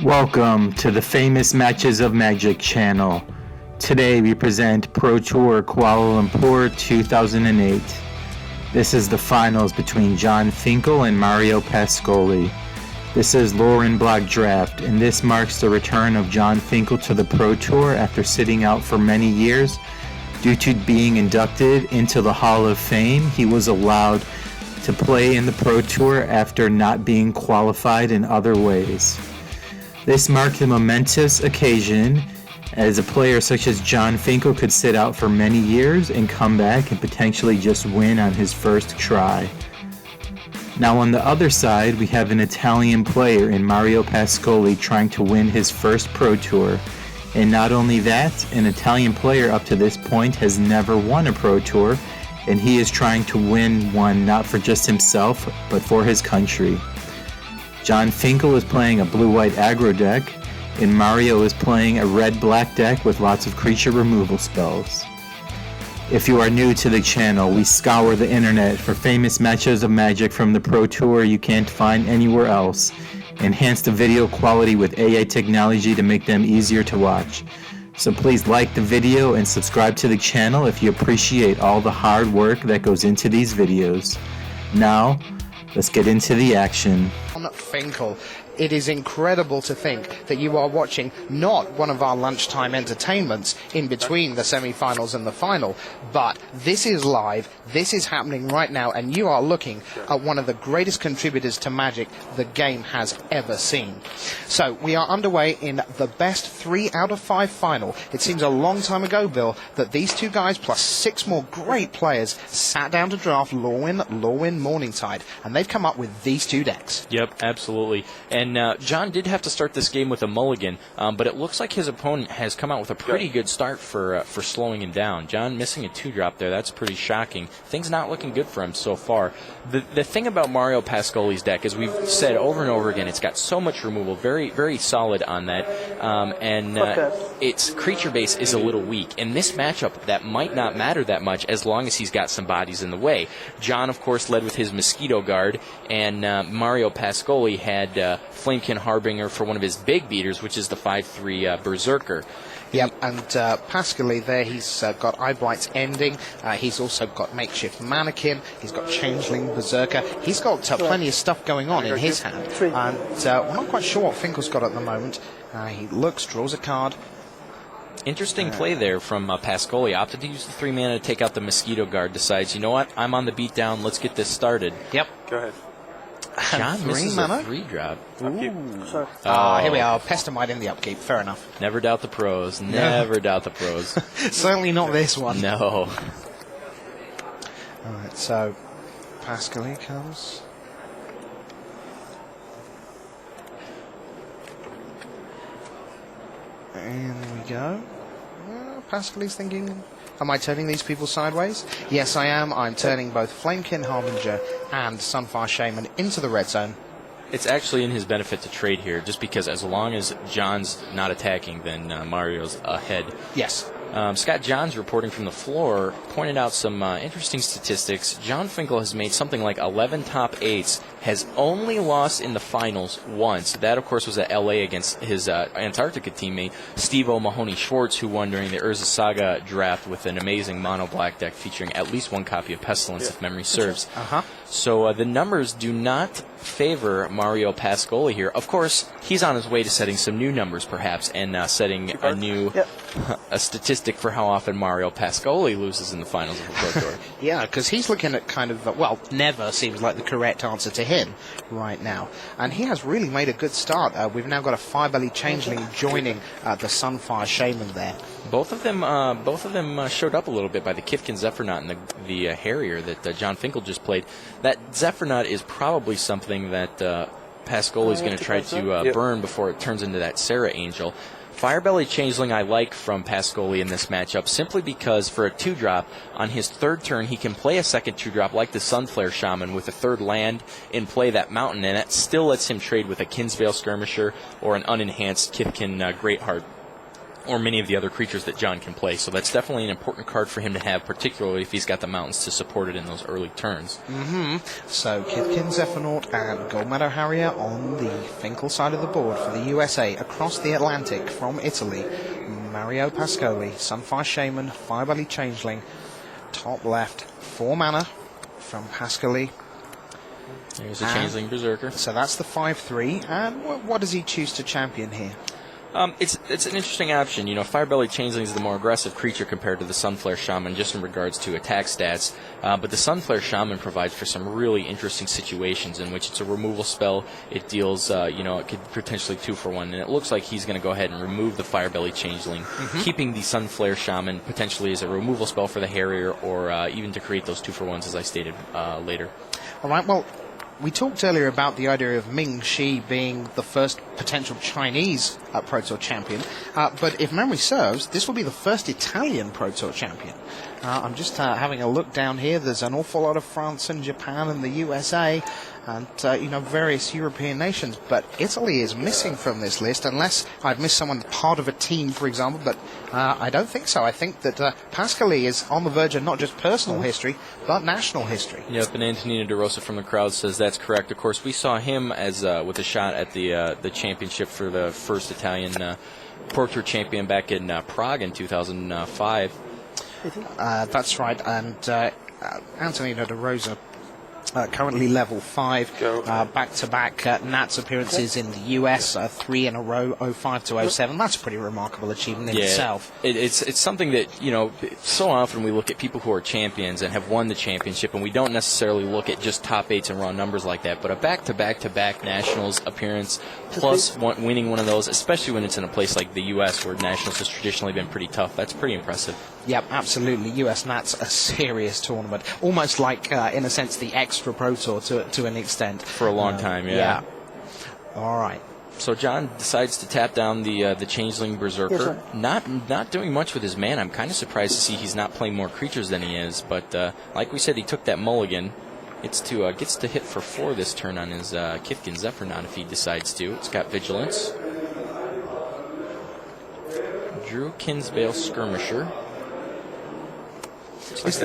Welcome to the Famous Matches of Magic channel. Today we present Pro Tour Kuala Lumpur 2008. This is the finals between Jon Finkel and Mario Pascoi. This is Lowryn Block draft, and this marks the return of Jon Finkel to the Pro Tour after sitting out for many years. Due to being inducted into the Hall of Fame, he was allowed to play in the Pro Tour after not being qualified in other ways. This marked a momentous occasion, as a player such as Jon Finkel could sit out for many years and come back and potentially just win on his first try. Now on the other side, we have an Italian player in Mario Pascoi trying to win his first Pro Tour. And not only that, an Italian player up to this point has never won a Pro Tour, and he is trying to win one not for just himself, but for his country. Jon Finkel is playing a blue-white aggro deck, and Mario is playing a red-black deck with lots of creature removal spells. If you are new to the channel, we scour the internet for famous matches of Magic from the Pro Tour you can't find anywhere else, enhance the video quality with AI technology to make them easier to watch. So please like the video and subscribe to the channel if you appreciate all the hard work that goes into these videos. Now, let's get into the action. Finkel, it is incredible to think that you are watching not one of our lunchtime entertainments in between the semi-finals and the final, but this is live, this is happening right now, and you are looking at one of the greatest contributors to Magic the game has ever seen. So we are underway in the best 3 out of 5 final. It seems a long time ago, Bill, that these two guys plus 6 more great players sat down to draft Lowryn Morningside, and they've come up with these 2 decks. Yep, absolutely. And Jon did have to start this game with a mulligan, but it looks like his opponent has come out with a pretty good start for slowing him down. Jon missing a 2-drop there, that's pretty shocking. Things not looking good for him so far. The thing about Mario Pascoi's deck, as we've said over and over again, it's got so much removal, very, very solid on that, and its creature base is a little weak. In this matchup, that might not matter that much as long as he's got some bodies in the way. Jon, of course, led with his Mosquito Guard, and Mario Pascoi had Flamekin Harbinger for one of his big beaters, which is the 5/3 Berserker. Yep, and Pascoi there, he's got Eye Blight's Ending, he's also got Makeshift Mannequin, he's got Changeling Berserker, he's got plenty of stuff going on in his hand, and we're not quite sure what Finkel's got at the moment. He looks, draws a card. Interesting play there from Pascoi. Opted to use the 3 mana to take out the Mosquito Guard, decides, you know what, I'm on the beat down, let's get this started. Yep. Go ahead. Jon misses a 3-drop. Here we are, Pestamite in the upkeep, fair enough. Never doubt the pros, never doubt the pros. Certainly not this one. No. Alright, so Pascoi comes. And we go. Pascoi's thinking, am I turning these people sideways? Yes, I am. I'm turning both Flamekin Harbinger and Sunfire Shaman into the red zone. It's actually in his benefit to trade here, just because as long as Jon's not attacking, then Mario's ahead. Yes. Scott Johns, reporting from the floor, pointed out some interesting statistics. Jon Finkel has made something like 11 top 8s, has only lost in the finals once. That, of course, was at L.A. against his Antarctica teammate, Steve O'Mahony Schwartz, who won during the Urza Saga draft with an amazing mono-black deck featuring at least 1 copy of Pestilence, if memory serves. So the numbers do not favor Mario Pascoi here. Of course, he's on his way to setting some new numbers, perhaps, and setting a new a statistic for how often Mario Pascoi loses in the finals of the Pro Tour. Yeah, because he's looking at kind of, well, never seems like the correct answer to him right now. And he has really made a good start. We've now got a Firebelly Changeling joining the Sunfire Shaman there. Both of them showed up a little bit by the Kifkin Zephyronaut and the Harrier that Jon Finkel just played. That Zephyronaut is probably something that Pascoi is going to try to burn before it turns into that Sarah Angel. Firebelly Changeling I like from Pascoi in this matchup simply because for a 2-drop, on his 3rd turn he can play a second 2-drop like the Sunflare Shaman with a 3rd land and play that mountain, and that still lets him trade with a Kinsvale Skirmisher or an unenhanced Kifkin Greatheart. or many of the other creatures that John can play. So that's definitely an important card for him to have, particularly if he's got the mountains to support it in those early turns. So Kithkin Zephynaut and Gold Meadow Harrier on the Finkel side of the board for the USA. Across the Atlantic from Italy, Mario Pascoli, Sunfire Shaman, Firebelly Changeling, top left, 4 mana from Pascoli. There's a Changeling Berserker. So that's the 5-3. And what does he choose to champion here? It's an interesting option. You know, Firebelly Changeling is the more aggressive creature compared to the Sunflare Shaman, just in regards to attack stats. But the Sunflare Shaman provides for some really interesting situations in which it's a removal spell. It deals, it could potentially 2-for-1, and it looks like he's going to go ahead and remove the Firebelly Changeling, keeping the Sunflare Shaman potentially as a removal spell for the Harrier, or even to create those 2-for-1s, as I stated later. All right. Well, we talked earlier about the idea of Ming Shi being the first potential Chinese Pro Tour champion, but if memory serves, this will be the first Italian Pro Tour champion. I'm just having a look down here. There's an awful lot of France and Japan and the USA and, various European nations, but Italy is missing from this list, unless I've missed someone part of a team, for example, but I don't think so. I think that Pascoli is on the verge of not just personal history, but national history. Yep, and Antonino De Rosa from the crowd says that's correct. Of course, we saw him as with a shot at the championship for the first Italian Pro Tour champion back in Prague in 2005. That's right, and Antonino De Rosa, currently level 5, back-to-back Nats appearances in the US, 3 in a row, 05 to 07. That's a pretty remarkable achievement in itself. It's something that, so often we look at people who are champions and have won the championship, and we don't necessarily look at just top 8s and raw numbers like that, but a back-to-back-to-back Nationals appearance, plus winning one of those, especially when it's in a place like the US where Nationals has traditionally been pretty tough, that's pretty impressive. Yep, absolutely. US Nats, a serious tournament. Almost like, in a sense, the extra Pro Tour to an extent. For a long time, yeah. All right. So John decides to tap down the Changeling Berserker. Not doing much with his mana. I'm kind of surprised to see he's not playing more creatures than he is. But like we said, he took that mulligan. Gets to hit for 4 this turn on his Kithkin Zephynaut if he decides to. It's got Vigilance. Drew Kinsbale Skirmisher. Is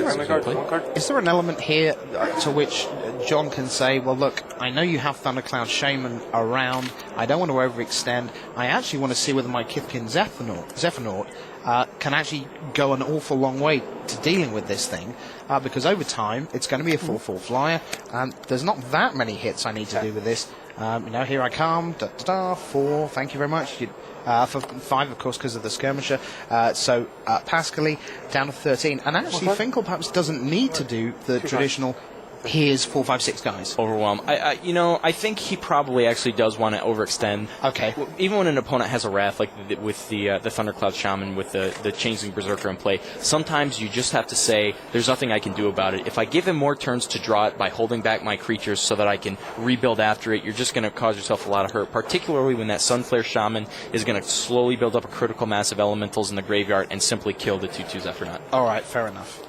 there an element here to which John can say, well, look, I know you have Thundercloud Shaman around. I don't want to overextend. I actually want to see whether my Kithkin Zephynaut can actually go an awful long way to dealing with this thing, because over time it's going to be a 4/4 flyer, and there's not that many hits I need to do with this. Here I come, 4, thank you very much. For 5, of course, because of the Skirmisher. So Pascoli down to 13. And actually, Finkel perhaps doesn't need to do the traditional, here's 4, 5, 6 guys. Overwhelm. I think he probably actually does want to overextend. Okay. Even when an opponent has a Wrath, like with the Thundercloud Shaman, with the Changeling Berserker in play, sometimes you just have to say, there's nothing I can do about it. If I give him more turns to draw it by holding back my creatures so that I can rebuild after it, you're just going to cause yourself a lot of hurt, particularly when that Sunflare Shaman is going to slowly build up a critical mass of elementals in the graveyard and simply kill the 2/2 Zephynaut. All right, fair enough.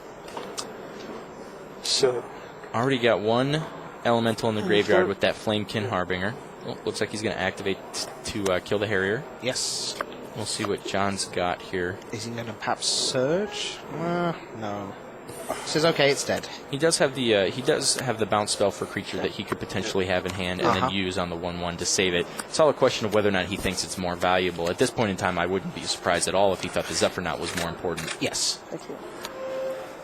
So already got 1 elemental in the graveyard with that Flamekin Harbinger. Oh, looks like he's going to activate to kill the Harrier. Yes. We'll see what John's got here. Is he going to perhaps surge? No. Says okay, it's dead. He does have the bounce spell for a creature that he could potentially have in hand and then use on the 1/1 to save it. It's all a question of whether or not he thinks it's more valuable. At this point in time, I wouldn't be surprised at all if he thought the Zephynaut was more important. Yes. thank you.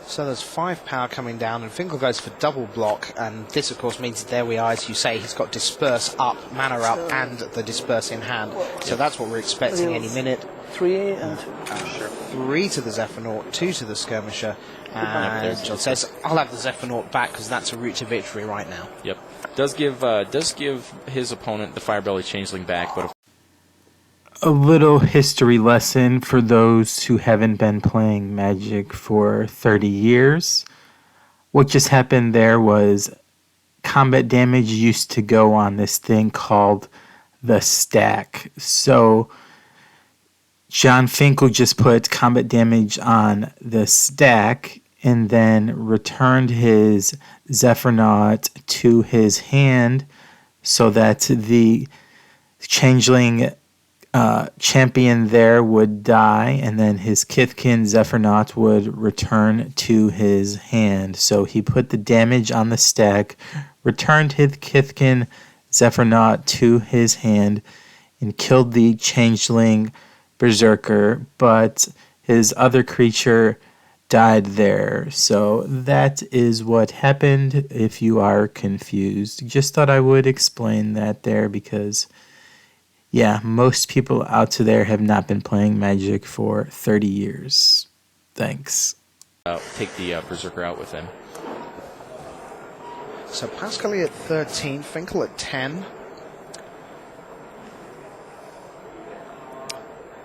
So there's 5 power coming down, and Finkel goes for double block, and this, of course, means there we are, as you say, he's got Disperse up, mana up, and the Disperse in hand. So that's what we're expecting any minute. 3 and 3 to the Zephynaut, 2 to the Skirmisher, and John says, I'll have the Zephynaut back, because that's a route to victory right now. Yep. Does give his opponent the Firebelly Changeling back, but A little history lesson for those who haven't been playing Magic for 30 years. What just happened there was combat damage used to go on this thing called the stack. So Jon Finkel just put combat damage on the stack and then returned his Zephynaut to his hand so that the Changeling champion there would die, and then his Kithkin Zephyronaut would return to his hand. So he put the damage on the stack, returned his Kithkin Zephyronaut to his hand, and killed the Changeling Berserker, but his other creature died there. So that is what happened if you are confused. Just thought I would explain that there because, yeah, most people out there have not been playing Magic for 30 years. Thanks. Take the Berserker out with him. So Pascoi at 13, Finkel at 10.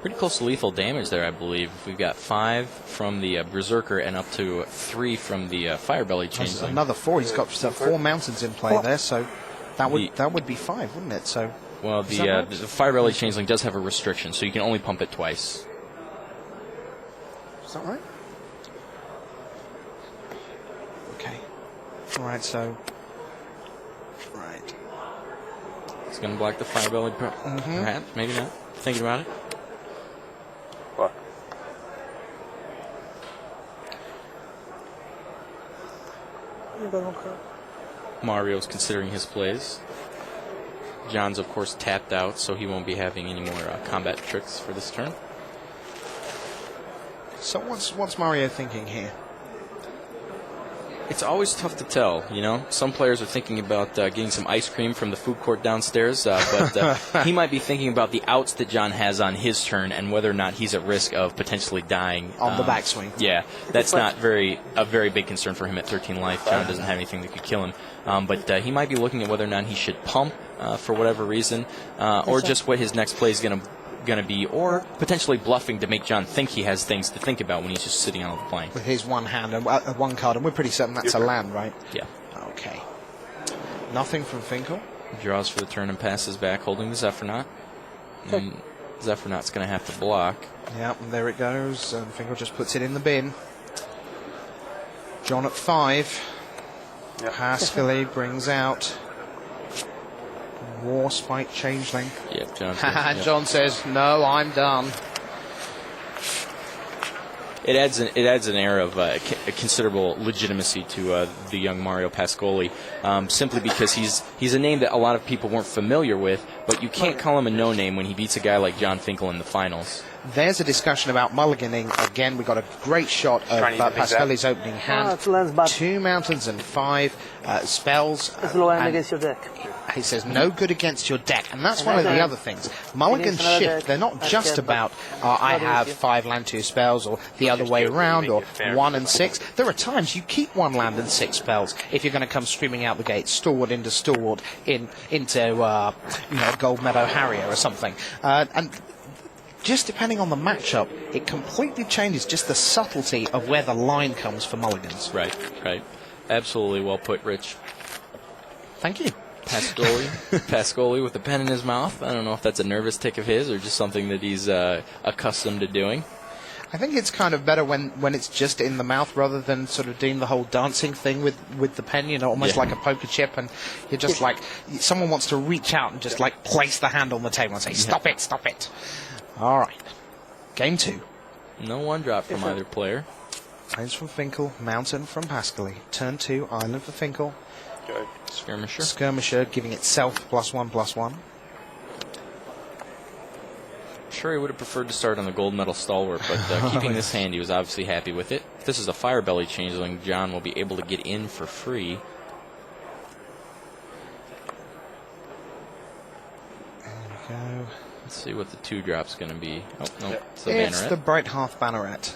Pretty close to lethal damage there, I believe. We've got 5 from the Berserker and up to 3 from the Firebelly Changeling. Another 4. He's got 4 mountains in play there, so that would be 5, wouldn't it? So. Well, the Firebelly Changeling does have a restriction, so you can only pump it twice. Is that right? Okay. All right, so. Right. It's going to block the Firebelly, perhaps, maybe not. Thinking about it. What? Mario's considering his plays. Jon's, of course, tapped out, so he won't be having any more combat tricks for this turn. So what's Mario thinking here? It's always tough to tell, you know. Some players are thinking about getting some ice cream from the food court downstairs, but he might be thinking about the outs that Jon has on his turn and whether or not he's at risk of potentially dying. On the backswing. Yeah, that's not a very big concern for him at 13 life. Jon doesn't have anything that could kill him. But he might be looking at whether or not he should pump for whatever reason, or just what his next play is going to be, or potentially bluffing to make Jon think he has things to think about when he's just sitting on the plane. With his one hand and one card, and we're pretty certain that's a land, right? Yeah. Okay. Nothing from Finkel. Draws for the turn and passes back, holding the Zephyronaut. And Zephyronaut's going to have to block. Yeah, and there it goes. And Finkel just puts it in the bin. Jon at 5. Pascoi brings out War Spike Changeling. Yep, Jon. Jon says, "No, I'm done." It adds an air of a considerable legitimacy to the young Mario Pascoi, simply because he's a name that a lot of people weren't familiar with, but you can't call him a no-name when he beats a guy like Jon Finkel in the finals. There's a discussion about mulliganing. Again, we got a great shot of Pascoi's opening hand. 2 mountains and 5 spells. It's low end against your deck. He says no good against your deck, and that's one of the other things. Mulligan shift, they're not just about I have 5 land 2 spells, or the other way around, or 1 and 6. There are times you keep 1 land and 6 spells if you're going to come screaming out the gate, stalwart into stalwart, into Gold Meadow Harrier or something. And just depending on the matchup, it completely changes just the subtlety of where the line comes for mulligans. Right. Absolutely well put, Rich. Thank you. Pascoi with a pen in his mouth. I don't know if that's a nervous tick of his or just something that he's accustomed to doing. I think it's kind of better when it's just in the mouth rather than sort of doing the whole dancing thing with the pen, almost like a poker chip, and you're just like, someone wants to reach out and just like place the hand on the table and say, stop it. All right. Game 2. No 1-drop from either player. Plains from Finkel, Mountain from Pascoi. Turn 2, Island for Finkel. Okay. Skirmisher giving itself +1/+1. Sure, he would have preferred to start on the gold medal stalwart, but keeping this hand, he was obviously happy with it. If this is a Firebelly Changeling, Jon will be able to get in for free. There we go. Let's see what the 2-drop's going to be. Oh, no, it's the It's Banneret. the Bright Hearth Banneret.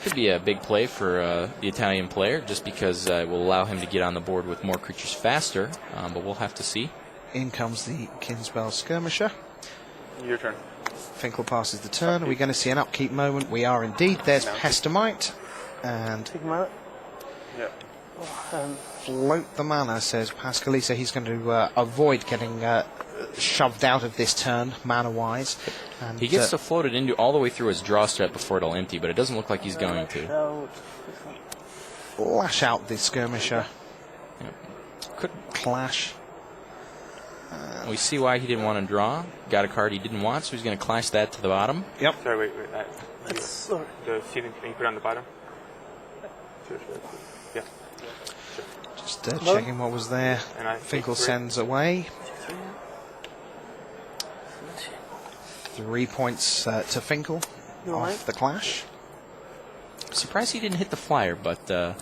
Could be a big play for the Italian player, just because it will allow him to get on the board with more creatures faster, but we'll have to see. In comes the Kinspell Skirmisher. Your turn. Finkel passes the turn. Are we going to see an upkeep moment? We are indeed. There's Pestamite. And Yeah. float the mana, says Pascoi. So he's going to avoid getting shoved out of this turn, mana-wise. And He gets to float it into all the way through his draw step before it'll empty, but it doesn't look like he's going to. Lash out the Skirmisher. Could Clash. We see why he didn't want to draw. Got a card he didn't want, so he's going to clash that to the bottom. Yep. Sorry, wait. Sorry. The seating, can you put it on the bottom? Sure. Yeah. Just checking what was there. And I Finkel think sends away. 3 points to Finkel You're off right. the clash. Surprised he didn't hit the flyer, but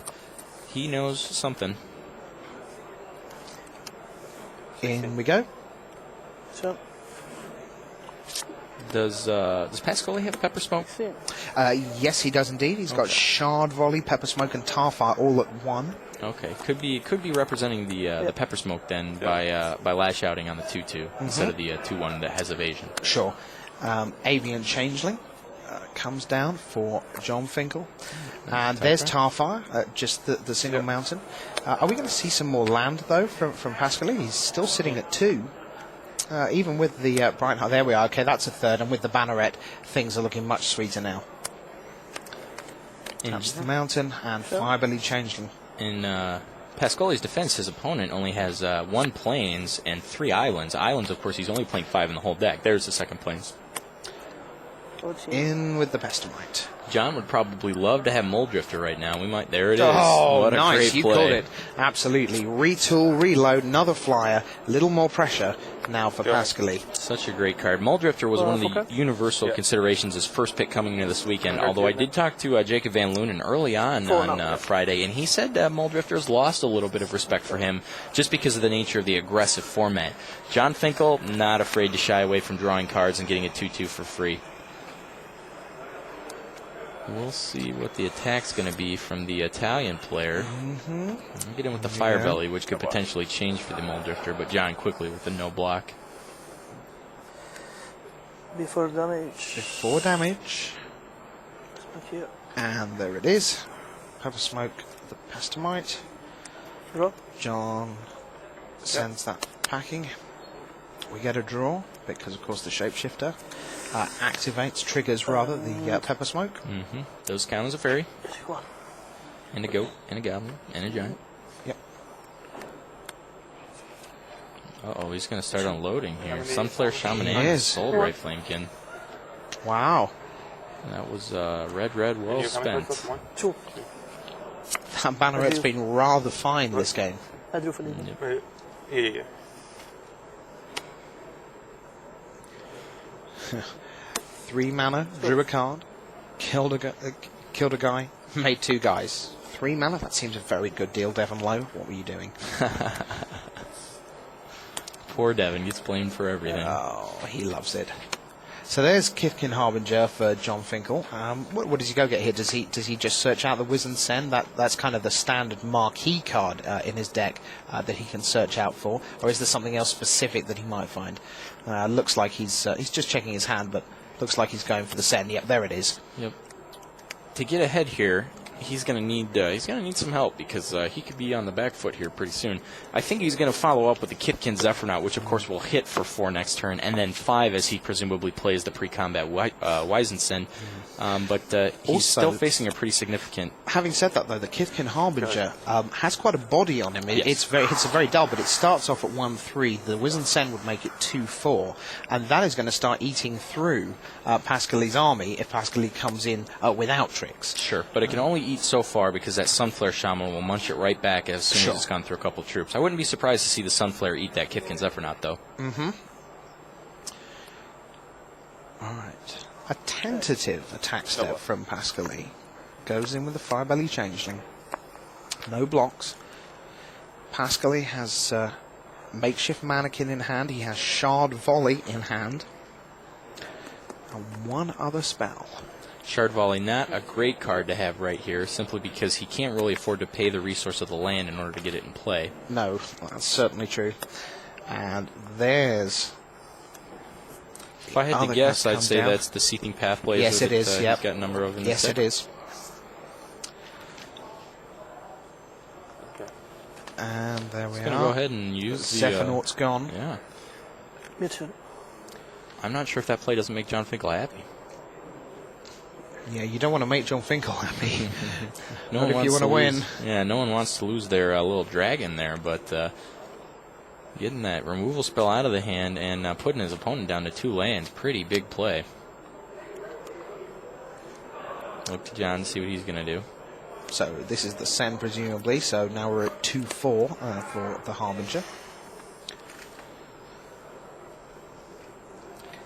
he knows something. In we go. So, Does Pascoi have pepper smoke? see it. Yes, he does indeed. He's got Shard Volley, Pepper Smoke, and Tarfire all at one. Okay, could be representing the pepper smoke then by lash outing on the 2/2 instead of the 2/1 that has evasion. Sure. Avian Changeling comes down for Jon Finkel. And there's Tarfire, just the single mountain. Are we going to see some more land, though, from Pascoi? He's still sitting at 2. Even with the Bright Heart, there we are. Okay, that's a third. And with the Banneret, things are looking much sweeter now. That's the mountain and Firebelly Changeling. In Pascoli's defense, his opponent only has 1 plains and 3 islands. Islands, of course, he's only playing 5 in the whole deck. There's the second plains. In with the Pestamite. John would probably love to have Moldrifter right now. We might. There it is. Oh, what a nice. great You play. called it. Absolutely. Retool, reload, another flyer. A little more pressure now for Pascoi. Such a great card. Moldrifter was one of the universal considerations as first pick coming into this weekend, although I did talk to Jacob Van Loonen early on Friday, and he said Moldrifter has lost a little bit of respect for him just because of the nature of the aggressive format. Jon Finkel, not afraid to shy away from drawing cards and getting a 2/2 for free. We'll see what the attack's going to be from the Italian player. Get in with the Firebelly, which could potentially change for the Moldrifter, but John quickly with the no block. Before damage. Before damage. Smoke here. And there it is. Pepper Smoke, the Pestamite. Draw. John sends that packing. We get a draw, because of course the Shapeshifter triggers the Pepper Smoke. Those count as a fairy, Take one. and a goat, and a goblin, and a giant. Yep. Uh-oh, he's going to start unloading here. Sunflare Shaman He and is. Soul Right Flamekin. Wow. That was red, well spent. 2. That Banneret's been rather fine this game. I drew for the Yeah. 3 mana, drew a card, killed a guy, made 2 guys. 3 mana, that seems a very good deal, Devon Lowe. What were you doing? Poor Devin gets blamed for everything. Oh, he loves it. So there's Kithkin Harbinger for Jon Finkel. What does he go get here? Does he just search out the Wizened Sen? That's kind of the standard marquee card in his deck that he can search out for, or is there something else specific that he might find? Looks like he's just checking his hand, but looks like he's going for the Sen. Yep, there it is. Yep. To get ahead here, he's going to need some help because he could be on the back foot here pretty soon. I think he's going to follow up with the Kitkin Zephyronaut, which of course will hit for 4 next turn, and then 5 as he presumably plays the pre-combat Wisensen. But he's Also, still facing a pretty significant. Having said that, though, the Kithkin Harbinger has quite a body on him. It's very dull, but it starts off at 1/3. The Wizened Sen would make it 2/4, and that is going to start eating through Pascali's army if Pascali comes in without tricks. Sure, but it can only eat so far because that Sunflare Shaman will munch it right back as soon as it's gone through a couple troops. I wouldn't be surprised to see the Sunflare eat that Kithkin Zephyronaut, though. All right. A tentative attack step from Pascali. Goes in with the Firebelly Changeling. No blocks. Pascali has Makeshift Mannequin in hand. He has Shard Volley in hand. And 1 other spell. Shard Volley, not a great card to have right here, simply because he can't really afford to pay the resource of the land in order to get it in play. No, that's certainly true. And there's... If I had to guess, I'd say that's the Seething Path Blazer. Yes, it is. Yep. He's got a number of in Yes, this it deck. is. And there we He's are. going to go ahead and use the... Zephyronaut's gone. Yeah. Me too. I'm not sure if that play doesn't make Jon Finkel happy. Yeah, you don't want to make Jon Finkel happy. No Not one if you wants want to win. Yeah, no one wants to lose their little dragon there, but Getting that removal spell out of the hand and putting his opponent down to 2 lands. Pretty big play. Look to John to see what he's going to do. So this is the send, presumably. So now we're at 2-4 for the Harbinger.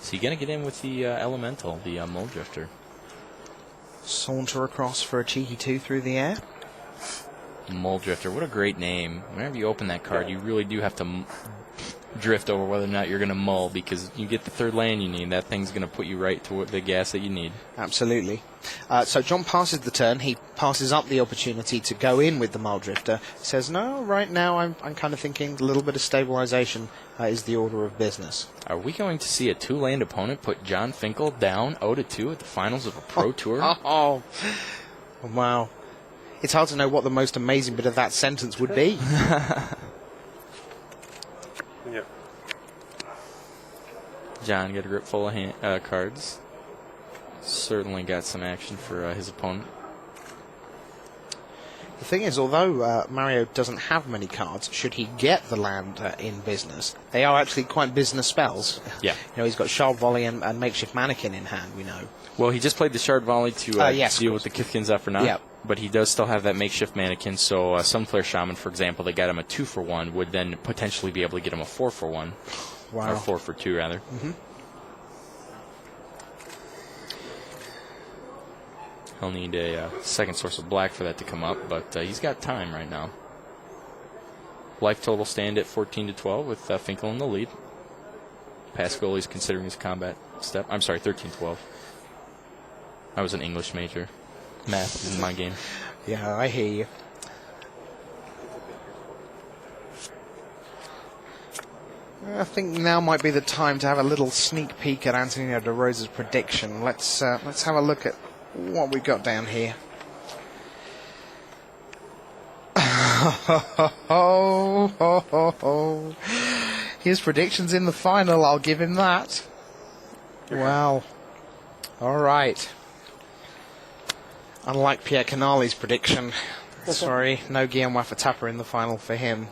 Is he going to get in with the Elemental, the Mole Drifter? Saunter across for a cheeky 2 through the air. Mole Drifter, what a great name. Whenever you open that card, you really do have to drift over whether or not you're going to mull, because you get the 3rd land you need. That thing's going to put you right to the gas that you need. Absolutely. So John passes the turn. He passes up the opportunity to go in with the Mole Drifter. Says, no, right now I'm kind of thinking a little bit of stabilization is the order of business. Are we going to see a 2-land opponent put Jon Finkel down 0-2 at the finals of a Pro Tour? Oh, wow. It's hard to know what the most amazing bit of that sentence would be. Yep. John got a grip full of cards. Certainly got some action for his opponent. The thing is, although Mario doesn't have many cards, should he get the land in business, they are actually quite business spells. Yeah. You know, he's got Shard Volley and Makeshift Mannequin in hand, we know. Well, he just played the Shard Volley to deal with the Kithkin Zephyr. Yep. But he does still have that Makeshift Mannequin, so Sunflare Shaman, for example, that got him a 2-for-1, would then potentially be able to get him a 4-for-1. Wow. Or 4-for-2, rather. Mm-hmm. He'll need a second source of black for that to come up, but he's got time right now. Life total stand at 14-12 with Finkel in the lead. Pascoi is considering his combat step. I'm sorry, 13-12. I was an English major. Math isn't my game. Yeah, I hear you. I think now might be the time to have a little sneak peek at Antonio De Rosa's prediction. Let's have a look at what we've got down here. His predictions in the final, I'll give him that. Wow. All right. Unlike Pierre Canali's prediction, sorry, no Guillaume Wafatapa in the final for him.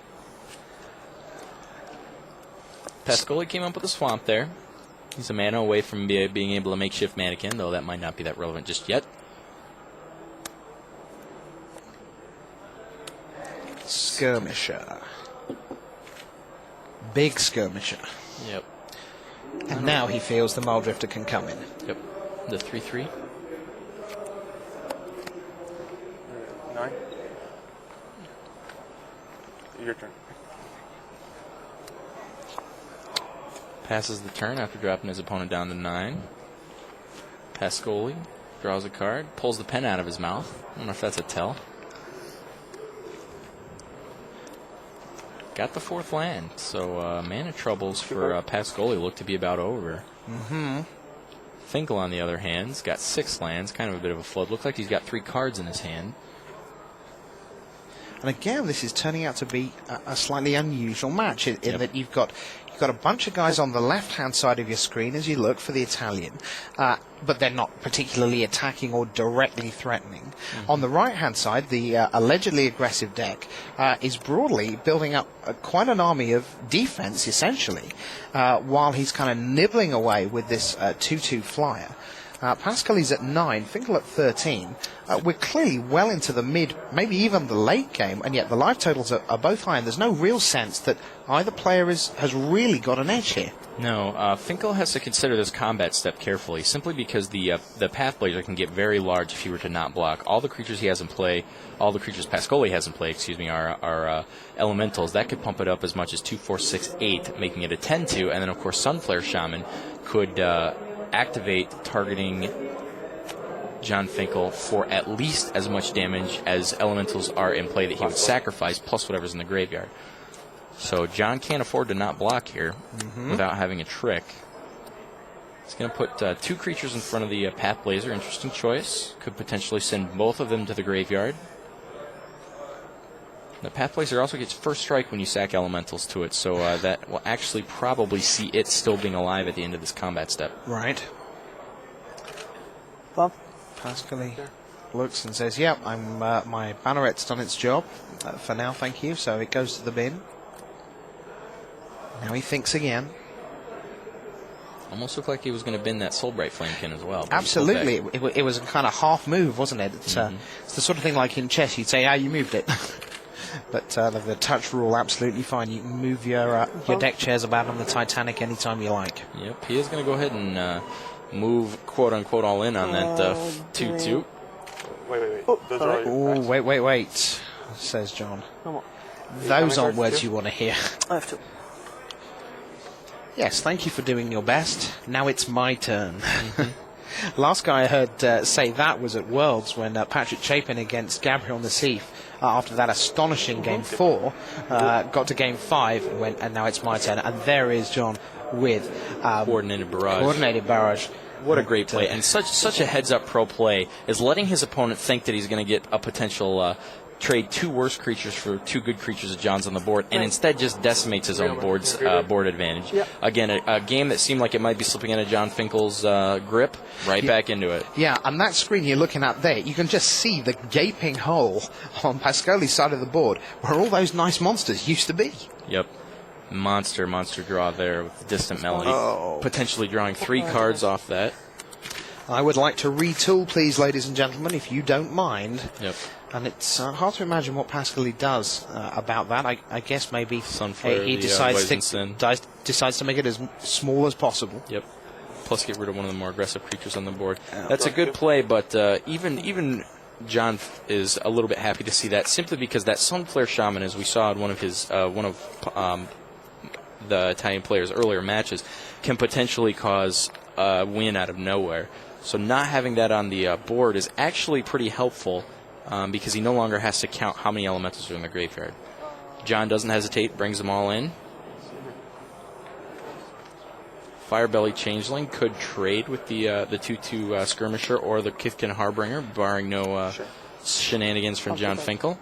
Pascoi came up with a swamp there. He's a mana away from being able to make Shift Mannequin, though that might not be that relevant just yet. Skirmisher. Big skirmisher. Yep. And now he feels the Mole Drifter can come in. Yep. The 3-3. 9. Your turn. Passes the turn after dropping his opponent down to 9. Pascoi draws a card, pulls the pen out of his mouth. I don't know if that's a tell. Got the 4th land, so mana troubles for Pascoi look to be about over. Mm-hmm. Finkel, on the other hand, has got 6 lands, kind of a bit of a flood. Looks like he's got 3 cards in his hand. And again, this is turning out to be a slightly unusual match in that you've got a bunch of guys on the left-hand side of your screen as you look for the Italian, but they're not particularly attacking or directly threatening. Mm-hmm. On the right-hand side, the allegedly aggressive deck is broadly building up quite an army of defense, essentially, while he's kind of nibbling away with this 2-2 flyer. Pascal is at 9, Finkel at 13. We're clearly well into the mid, maybe even the late game, and yet the life totals are both high, and there's no real sense that either player has really got an edge here. No, Finkel has to consider this combat step carefully, simply because the Path Blazer can get very large if he were to not block. All the creatures he has in play, all the creatures Pascoi has in play, are elementals. That could pump it up as much as 2, 4, 6, 8, making it a 10-2, and then of course Sunflare Shaman could activate targeting Jon Finkel for at least as much damage as elementals are in play that he would sacrifice, plus whatever's in the graveyard. So John can't afford to not block here without having a trick. He's going to put 2 creatures in front of the Path Blazer. Interesting choice. Could potentially send both of them to the graveyard. The Path Blazer also gets first strike when you sack elementals to it, so that will actually probably see it still being alive at the end of this combat step. Right. Bob? Pascal looks and says, yep, my banneret's done its job for now, thank you, so it goes to the bin. Now he thinks again. Almost looked like he was going to bend that Soulbright Flamekin as well. Absolutely. It was a kind of half move, wasn't it? It's the sort of thing like in chess, you'd say, you moved it. But the touch rule, absolutely fine. You can move your deck chairs about on the Titanic anytime you like. Yep, he is going to go ahead and move, quote-unquote, all in on that 2-2. Wait. Oh, Those sorry. are all your Oh, wait, says John. Come on. Those aren't cards words too? you want to hear. I have to. Yes, thank you for doing your best. Now it's my turn. Last guy I heard say that was at Worlds when Patrick Chapin against Gabriel Nassif, after that astonishing Game 4, got to Game 5 and went, and now it's my turn. And there is John with Coordinated barrage. Coordinated barrage. What a great play. And such a heads-up pro play is letting his opponent think that he's going to get a potential trade 2 worse creatures for 2 good creatures of John's on the board, and instead just decimates his own board advantage. Yep. Again, a game that seemed like it might be slipping into Jon Finkel's grip, right back into it. Yeah, and that screen you're looking at there, you can just see the gaping hole on Pascoli's side of the board where all those nice monsters used to be. Yep. Monster draw there with Distant Melody. Oh. Potentially drawing 3 cards off that. I would like to retool, please, ladies and gentlemen, if you don't mind. Yep. And it's hard to imagine what Pascoli does about that. I guess maybe Sunflare, he the, decides Wizensin. decides to make it as small as possible. Yep. Plus get rid of one of the more aggressive creatures on the board. That's a good play, but even John is a little bit happy to see that, simply because that Sunflare Shaman, as we saw in one of the Italian players' earlier matches, can potentially cause a win out of nowhere. So not having that on the board is actually pretty helpful, because he no longer has to count how many elementals are in the graveyard. John doesn't hesitate, brings them all in. Firebelly Changeling could trade with the 2-2 Skirmisher or the Kithkin Harbinger, barring no shenanigans from Jon Finkel.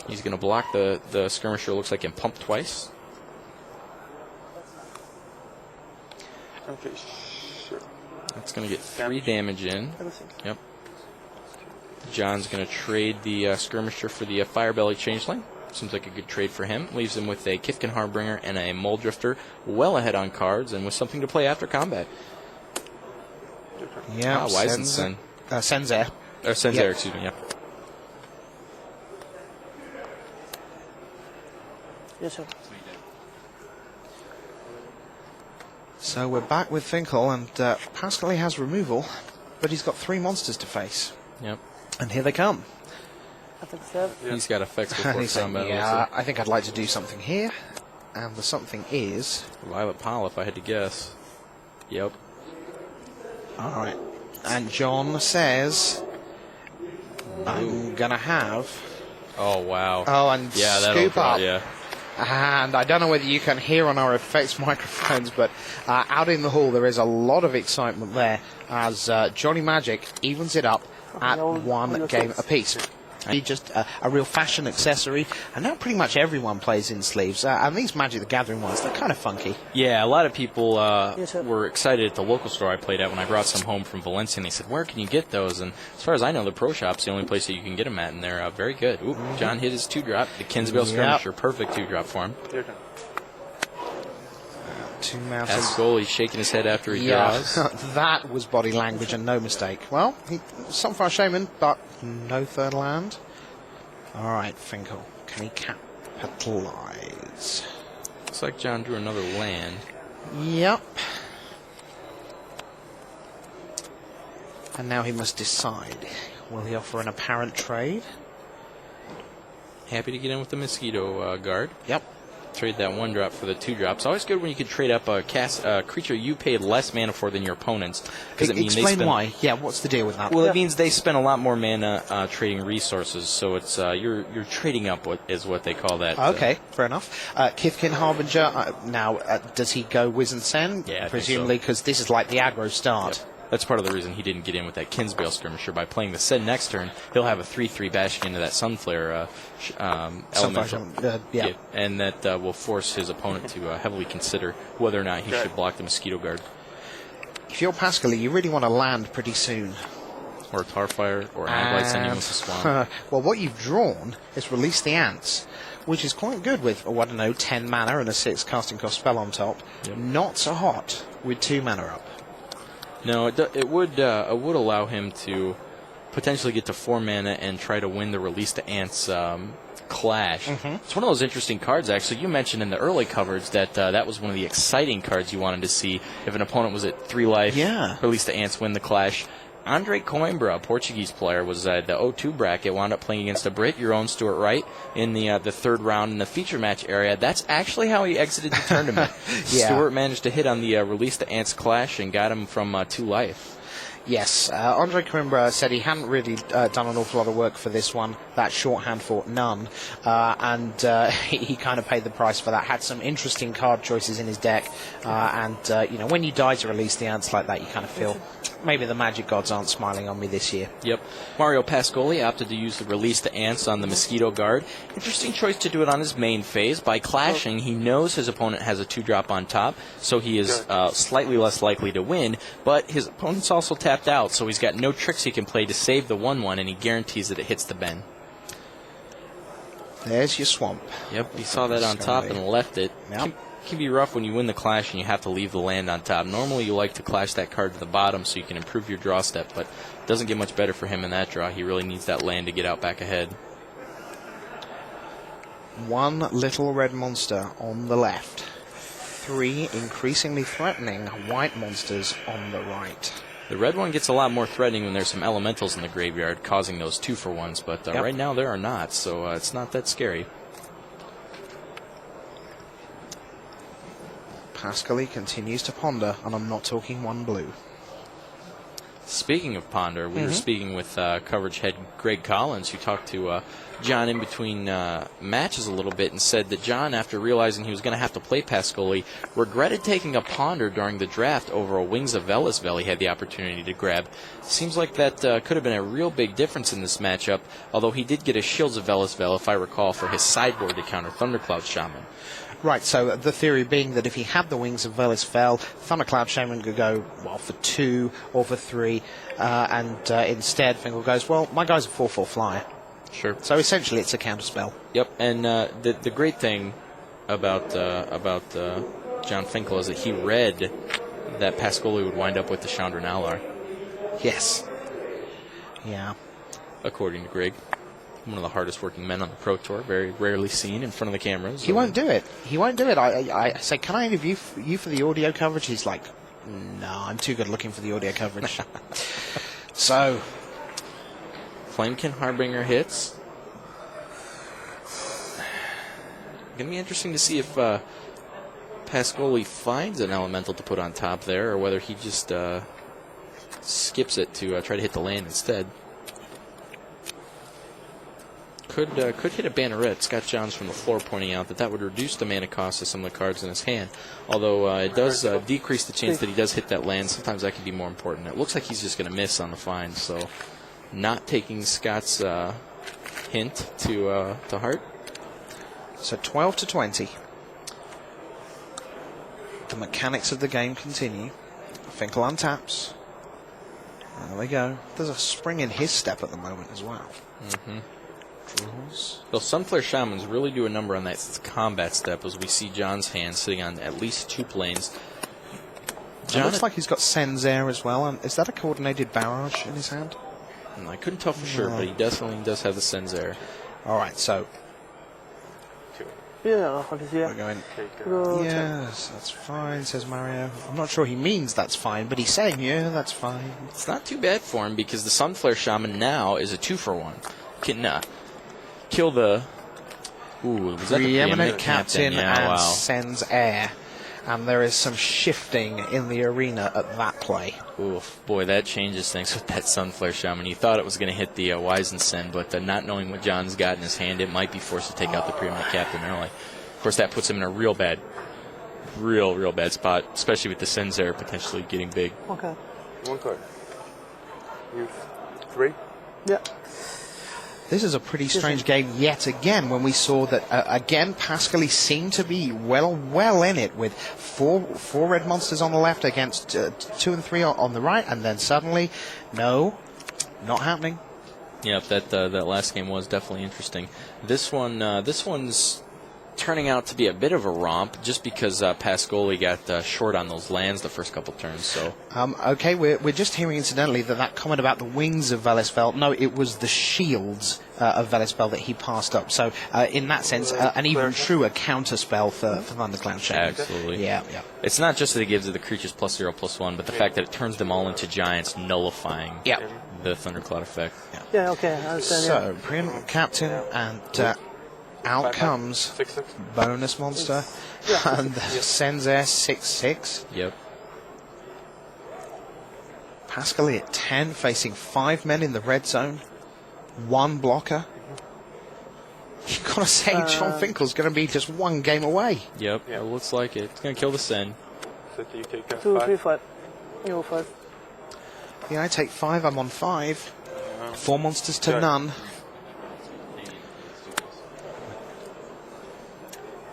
He's going to block the Skirmisher, looks like, and pump twice. Okay, sure. That's going to get 3 damage in. Everything. Yep. John's going to trade the Skirmisher for the Firebelly Changeling. Seems like a good trade for him. Leaves him with a Kithkin Harbinger and a Mole Drifter, well ahead on cards and with something to play after combat. Yeah, Wizensin. Senzer. Or Senzer, Yep. excuse me, yeah. Yes, sir. So we're back with Finkel, and Pascoli has removal, but he's got 3 monsters to face. Yep. And here they come. I think so. He's got effects And before he's saying, combat. yeah, I think I'd like to do something here. And the something is... also. Violet Pile, if I had to guess. Yep. All right. And John says, I'm going to have... Oh, wow. Oh, and yeah, that'll scoop draw, up. yeah. And I don't know whether you can hear on our effects microphones, but out in the hall there is a lot of excitement there as Johnny Magic evens it up at 1 game apiece. Just a real fashion accessory, and now pretty much everyone plays in sleeves. And these Magic the Gathering ones, they're kind of funky. Yeah, a lot of people Yes, sir. were excited at the local store I played at when I brought some home from Valencia, and they said, where can you get those? And as far as I know, the Pro Shop's the only place that you can get them at, and they're very good. Ooh, John hit his 2-drop. The Kinsbale Skirmisher, perfect 2-drop for him. Your turn. 2 mountains. Pascoli, he's shaking his head after he draws. That was body language and no mistake. Well, Sunfire Shaman, but no 3rd land. All right, Finkel, can he capitalize? Looks like John drew another land. Yep. And now he must decide. Will he offer an apparent trade? Happy to get in with the Mosquito Guard. Yep. Trade that 1-drop for the 2-drop. It's always good when you can trade up a creature you paid less mana for than your opponents. Because it means Explain why. Yeah, what's the deal with that? Well, it means they spend a lot more mana trading resources, so it's you're trading up, is what they call that. Okay, fair enough. Kithkin Harbinger, now, does he go Wizensin? Yeah, I think presumably, because this is like the aggro start. Yep. That's part of the reason he didn't get in with that Kinsbale Skirmisher. By playing the Sen next turn, he'll have a 3/3 bashing into that Sunflare elemental. Yeah. And that will force his opponent to heavily consider whether or not he should block the Mosquito Guard. If you're Pascoli, you really want to land pretty soon. Or Tarfire, or Aglight sending with the Swamp. Well, what you've drawn is release the ants, which is quite good with, I don't know, 10 mana and a 6 casting cost spell on top. Yep. Not so hot with 2 mana up. No, it would allow him to potentially get to 4 mana and try to win the Release the Ants clash. It's one of those interesting cards, actually. You mentioned in the early coverage that that was one of the exciting cards you wanted to see if an opponent was at 3 life. Yeah. Release the Ants, win the clash. Andre Coimbra, a Portuguese player, was the 0-2 bracket, wound up playing against a Brit, your own Stuart Wright, in the 3rd round in the feature match area. That's actually how he exited the tournament. Yeah. Stuart managed to hit on the Release the Ants clash and got him from 2 life. Yes, Andre Coimbra said he hadn't really done an awful lot of work for this one. That shorthand for none, and he kind of paid the price for that. Had some interesting card choices in his deck, and you know, when you die to Release the Ants like that, you kind of feel maybe the magic gods aren't smiling on me this year. Yep. Mario Pascoli opted to use the Release the Ants on the Mosquito Guard. Interesting choice to do it on his main phase. By clashing, he knows his opponent has a 2-drop on top, so he is slightly less likely to win, but his opponent's also tapped out, so he's got no tricks he can play to save the 1-1, and he guarantees that it hits the Ben. There's your swamp. Yep, he saw that on top and left it. Yep. Can be rough when you win the clash and you have to leave the land on top. Normally you like to clash that card to the bottom so you can improve your draw step, but it doesn't get much better for him in that draw. He really needs that land to get out back ahead. One little red monster on the left. 3 increasingly threatening white monsters on the right. The red one gets a lot more threatening when there's some elementals in the graveyard, causing those 2-for-1s, but right now there are not, so it's not that scary. Pascoli continues to ponder, and I'm not talking 1 blue. Speaking of ponder, we were speaking with coverage head Greg Collins, who talked to John in between matches a little bit and said that John, after realizing he was going to have to play Pascoli, regretted taking a ponder during the draft over a Wings of Velasvel he had the opportunity to grab. Seems like that could have been a real big difference in this matchup, although he did get a Shields of Velasvel, if I recall, for his sideboard to counter Thundercloud Shaman. Right, so the theory being that if he had the Wings of Velasvel, Thundercloud Shaman could go, well, for 2 or for 3, and instead Finkel goes, well, my guy's a 4/4 flyer. Sure. So essentially it's a counterspell. Yep, and the great thing about Jon Finkel is that he read that Pascoli would wind up with the Chandra Nalar. Yes. Yeah. According to Greg. One of the hardest working men on the Pro Tour, very rarely seen in front of the cameras. He won't do it. He won't do it. I say, can I interview you for the audio coverage? He's like, no, I'm too good looking for the audio coverage. So, Flamekin Harbinger hits. Going to be interesting to see if Pascoli finds an elemental to put on top there, or whether he just skips it to try to hit the land instead. Could hit a Banneret. Scott Johns from the floor pointing out that would reduce the mana cost of some of the cards in his hand. Although it does decrease the chance that he does hit that land. Sometimes that can be more important. It looks like he's just going to miss on the find. So not taking Scott's hint to heart. So 12 to 20. The mechanics of the game continue. Finkel untaps. There we go. There's a spring in his step at the moment as well. Draws. Well, Sunflare Shamans really do a number on that combat step, as we see John's hand sitting on at least 2 planes. It looks like he's got Sen's Air as well. And is that a coordinated barrage in his hand? I couldn't tell for sure, but he definitely does have the Sen's Air. All right, so Yeah, we're going. Yes, that's fine, says Mario. I'm not sure he means that's fine, but he's saying, yeah, that's fine. It's not too bad for him, because the Sunflare Shaman now is a 2-for-1. Can kill the was that the preeminent captain Yeah, and wow. Sen's Air. And there is some shifting in the arena at that play. Oof, boy, that changes things with that Sunflare Shaman. You thought it was going to hit the Wisensen, but not knowing what John's got in his hand, it might be forced to take out the preeminent captain early. Of course, that puts him in a real bad spot, especially with the Sen's Air potentially getting big. Okay. 1 card. You 3? Yeah. This is a pretty strange game yet again, when we saw that, again, Pascoli seemed to be well in it with four red monsters on the left against 2 and 3 on the right, and then suddenly, no, not happening. Yep, that last game was definitely interesting. This one's turning out to be a bit of a romp, just because Pascoi got short on those lands the first couple turns. So okay, we're just hearing incidentally that comment about the wings of Velisfeld. No, it was the shields of Velisfeld that he passed up. So in that sense, an even truer counterspell for Thundercloud Shaman. Absolutely. Yeah. It's not just that it gives the creatures +0/+1, but the fact that it turns them all into giants, nullifying the Thundercloud effect. Yeah, okay, I understand. So, Preeminent Captain, and out comes bonus monster, and Senzer 6/6. Yep. Pascoi at 10, facing 5 men in the red zone, 1 blocker. You've got to say, Jon Finkel's going to be just 1 game away. Yep, it looks like it. It's going to kill the Sen. So you take 2, 3, 5. You go 5. Yeah, I take 5, I'm on 5. 4 monsters to none.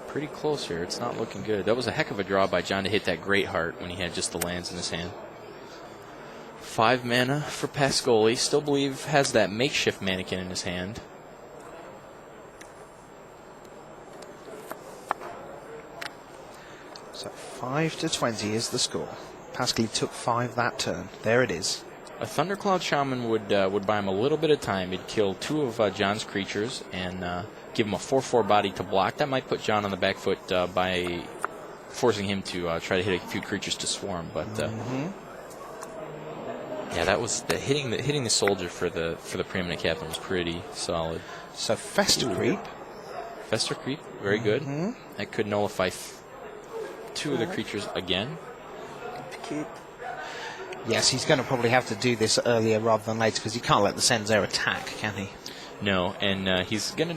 Pretty close here. It's not looking good. That was a heck of a draw by Jon to hit that Great Heart when he had just the lands in his hand. 5 mana for Pascoi. Still believe has that makeshift mannequin in his hand. So 5-20 is the score. Pascoi took 5 that turn. There it is. A Thundercloud Shaman would buy him a little bit of time. He'd kill 2 of Jon's creatures and give him a 4/4 body to block. That might put Jon on the back foot by forcing him to try to hit a few creatures to swarm. But yeah, that was hitting the soldier for the Preeminent Captain was pretty solid. So Fester Creep. Fester Creep, very good. That could nullify 2 of the creatures again. Keep. Yes, he's going to probably have to do this earlier rather than later because he can't let the Senzer attack, can he? No, and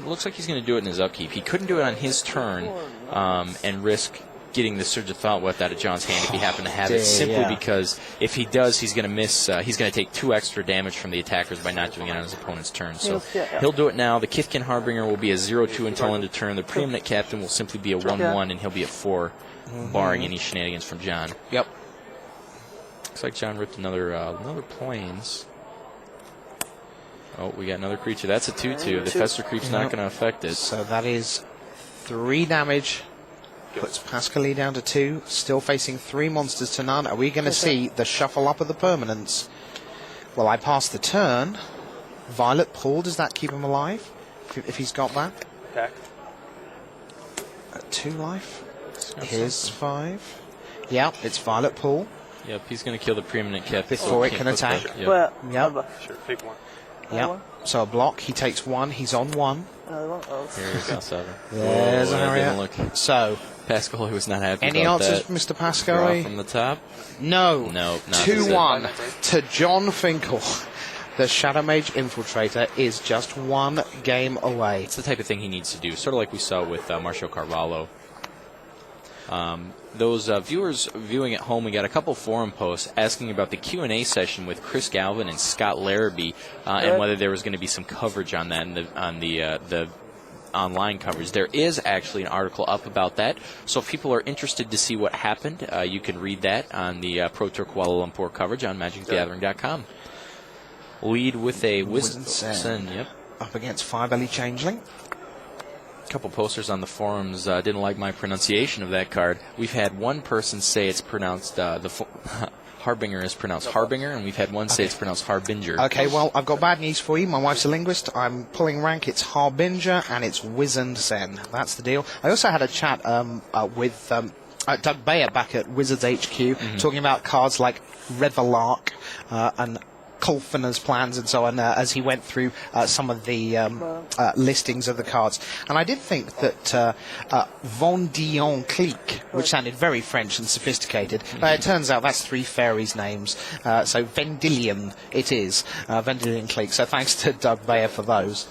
looks like he's gonna do it in his upkeep. He couldn't do it on his turn and risk getting the Surge of Thought Wept out of Jon's hand if he happened to have it, simply because if he does, he's gonna miss. He's gonna take 2 extra damage from the attackers by not doing it on his opponent's turn. So he'll do it now. The Kithkin Harbinger will be a 0/2 until end of turn. The Preeminent Captain will simply be a 1/1, and he'll be at 4, barring any shenanigans from Jon. Yep. Looks like Jon ripped another Plains. Oh, we got another creature. That's a 2/2. The Fester Creep's not going to affect it. So that is 3 damage. Puts Pascoi down to 2. Still facing 3 monsters to none. Are we going to see the shuffle up of the permanents? Well, I passed the turn. Violet Pool, does that keep him alive? If he's got that? Attack. At 2 life. Here's 5. Yeah, it's Violet Pool. Yep, he's going to kill the Preeminent Captain Before it can attack. Yep. Yep. Sure, take 1. Yep. So a block. He takes 1. He's on 1. Another one. Oh. Here we go, 7. There's an that area. didn't look. So, Pascoi was not happy any about answers that. from Mr. Draw Pascoi? from the top. No. No, not 2-1 to Jon Finkel. The Shadow Mage Infiltrator is just 1 game away. It's the type of thing he needs to do, sort of like we saw with Marcio Carvalho. Those viewers viewing at home, we got a couple forum posts asking about the Q&A session with Chris Galvin and Scott Larrabee, and whether there was going to be some coverage on that on the online coverage. There is actually an article up about that, so if people are interested to see what happened, you can read that on the Pro Tour Kuala Lumpur coverage on magicthegathering.com. Lead with a Wisdom Sen, yep. Up against Firebelly Changeling. A couple posters on the forums didn't like my pronunciation of that card. We've had one person say it's pronounced, Harbinger is pronounced Harbinger, and we've had one say it's pronounced Harbinger. Okay, well, I've got bad news for you. My wife's a linguist. I'm pulling rank. It's Harbinger, and it's Wizened Sen. That's the deal. I also had a chat with Doug Bayer back at Wizards HQ, talking about cards like Revelark and Kolfina's plans and so on, as he went through some of the listings of the cards. And I did think that Vendilion Clique, which sounded very French and sophisticated, it turns out that's 3 fairies' names. So Vendilion it is, Vendilion Clique. So thanks to Doug Bayer for those.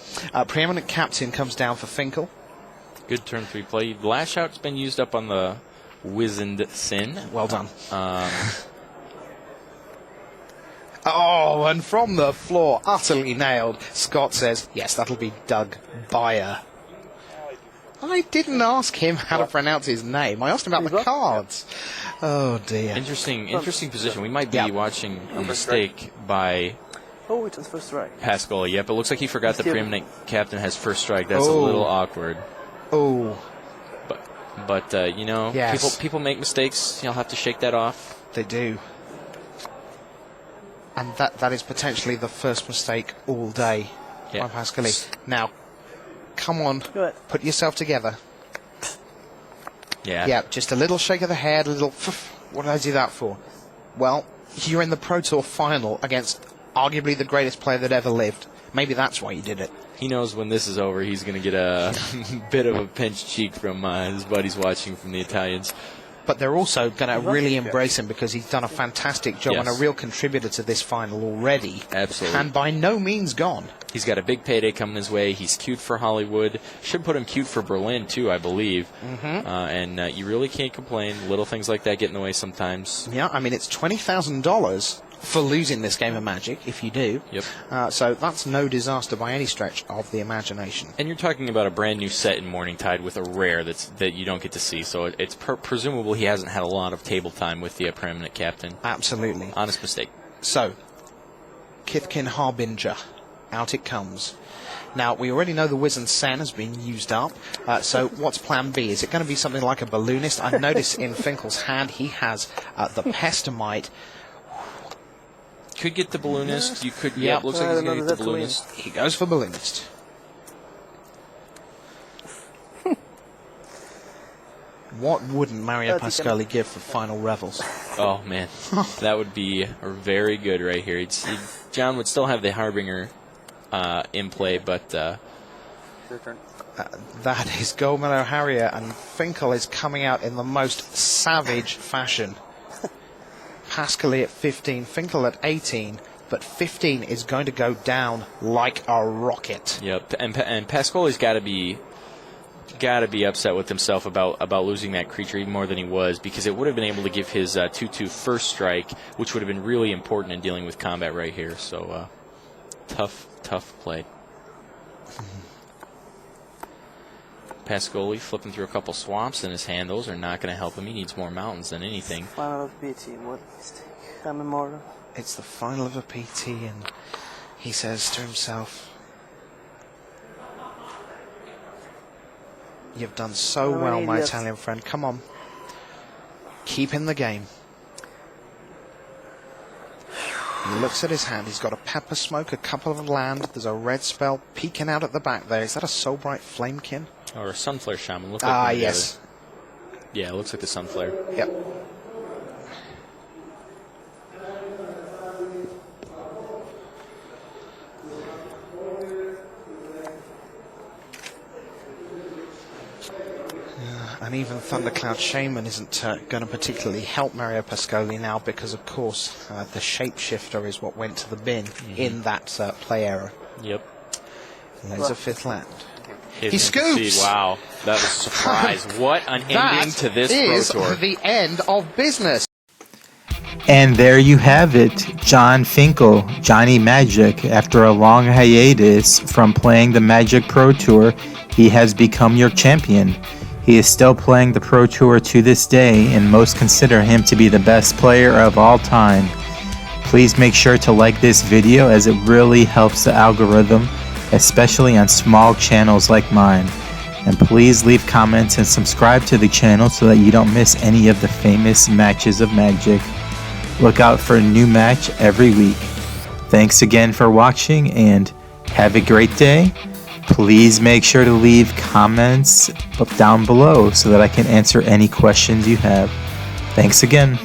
Preeminent Captain comes down for Finkel. Good turn 3 play. Lash Out's been used up on the Wizened Sen. Well done. Oh, and from the floor, utterly nailed, Scott says, yes, that'll be Doug Bayer. I didn't ask him how to pronounce his name. I asked him about the cards. Oh, dear. Interesting position. We might be watching a mistake by Oh, it was first strike. Pascoi, yep. It looks like he forgot the Still- preeminent captain has first strike. That's a Oh. little awkward. Oh, But you know, Yes. people make mistakes. You'll have to shake that off. they do. And that is potentially the first mistake all day Yeah. by Pascali. Now, come on, Good. put yourself together. Yeah. Yeah, just a little shake of the head, a little. What did I do that for? Well, you're in the Pro Tour final against arguably the greatest player that ever lived. Maybe that's why you did it. He knows when this is over, he's going to get a bit of a pinched cheek from his buddies watching from the Italians. But they're also going to really embrace him because he's done a fantastic job and a Yes. real contributor to this final already. Absolutely. And by no means gone. He's got a big payday coming his way. He's cute for Hollywood. Should put him cute for Berlin, too, I believe. And you really can't complain. Little things like that get in the way sometimes. Yeah, I mean, it's $20,000 for losing this game of Magic, if you do. Yep. So that's no disaster by any stretch of the imagination. And you're talking about a brand new set in Morning Tide with a rare that you don't get to see. So it's presumable he hasn't had a lot of table time with the preeminent captain. Absolutely. Honest mistake. So, Kithkin Harbinger. Out it comes. Now, we already know the Wizened Sen has been used up, so what's plan B? Is it going to be something like a balloonist? I notice in Finkel's hand he has the Pestamite. Could get the balloonist. You could. Yep. Yep. Looks like he's going to get the That's a win. balloonist. He goes for balloonist. What wouldn't Mario Pascali give for final revels? Oh man, that would be very good right here. John would still have the Harbinger in play, but Your turn. That is Gold Medal Harrier, and Finkel is coming out in the most savage fashion. Pascali at 15, Finkel at 18, but 15 is going to go down like a rocket. yep. And Pascoli's got to be upset with himself about losing that creature even more than he was, because it would have been able to give his 2/2 first strike, which would have been really important in dealing with combat right here. So tough play. Pascoli flipping through a couple swamps in his hand. Those are not going to help him. He needs more mountains than anything. Final of PT. What mistake? I'm immortal. It's the final of a PT, and he says to himself, "You've done so I'm an well, my idiot." Italian friend. Come on. Keep in the game." He looks at his hand. He's got a pepper smoke, a couple of land. There's a red spell peeking out at the back there. Is that a Soul Bright Flamekin? Or a Sunflare Shaman. Look like one or the Yes. other. Yeah, it looks like the Sunflare. Yep. And even Thundercloud Shaman isn't going to particularly help Mario Pascoli now because, of course, the Shapeshifter is what went to the bin in that play error. Yep. There's a fifth land. He scoops! Wow, that was a surprise. What an ending to this is Pro Tour. the end of business. And there you have it, Jon Finkel, Johnny Magic. After a long hiatus from playing the Magic Pro Tour, he has become your champion. He is still playing the Pro Tour to this day, and most consider him to be the best player of all time. Please make sure to like this video, as it really helps the algorithm, especially on small channels like mine. And please leave comments and subscribe to the channel so that you don't miss any of the famous matches of Magic. Look out for a new match every week. Thanks again for watching, and have a great day. Please make sure to leave comments down below so that I can answer any questions you have. Thanks again.